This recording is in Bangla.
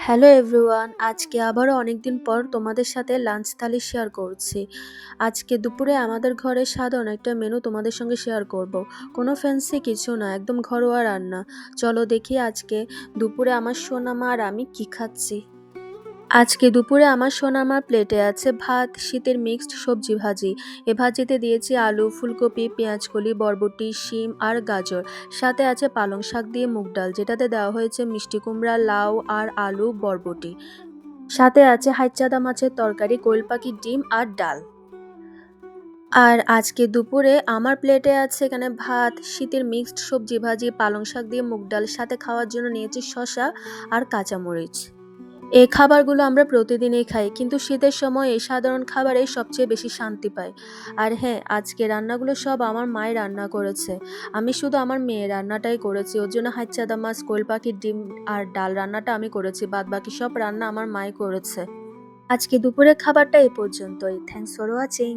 হ্যালো এভরিওয়ান, আজকে আবারও অনেকদিন পর তোমাদের সাথে লাঞ্চ থালি শেয়ার করছি। আজকে দুপুরে আমাদের ঘরে সাধারণ একটা মেনু তোমাদের সঙ্গে শেয়ার করব। কোনো ফ্যান্সি কিছু না, একদম ঘরোয়া রান্না। চলো দেখি আজকে দুপুরে আমার সোনামা আর আমি কি খাচ্ছি। আজকে দুপুরে আমার সোনামার প্লেটে আছে ভাত, শীতের মিক্সড সবজি ভাজি। এ ভাজিতে দিয়েছি আলু, ফুলকপি, পেঁয়াজকলি, বরবটি, শিম আর গাজর। সাথে আছে পালং শাক দিয়ে মুগ ডাল, যেটাতে দেওয়া হয়েছে মিষ্টি কুমড়া, লাউ আর আলু, বরবটি। সাথে আছে হাইচাদা মাছের তরকারি, কোয়েল পাখির ডিম আর ডাল। আর আজকে দুপুরে আমার প্লেটে আছে এখানে ভাত, শীতের মিক্সড সবজি ভাজি, পালং শাক দিয়ে মুগ ডাল। সাথে খাওয়ার জন্য নিয়েছি শসা আর কাঁচামরিচ। এই খাবারগুলো আমরা প্রতিদিনই খাই, কিন্তু শীতের সময় এই সাধারণ খাবারেই সবচেয়ে বেশি শান্তি পাই। আর হ্যাঁ, আজকে রান্নাগুলো সব আমার মাই রান্না করেছে। আমি শুধু আমার মেয়ের রান্নাটাই করেছি। ওর জন্য হাইচাদা মাছ, কোয়েল পাখির ডিম আর ডাল রান্নাটা আমি করেছি, বাদ বাকি সব রান্না আমার মাই করেছে। আজকে দুপুরের খাবারটা এই পর্যন্তই। Thanks for watching.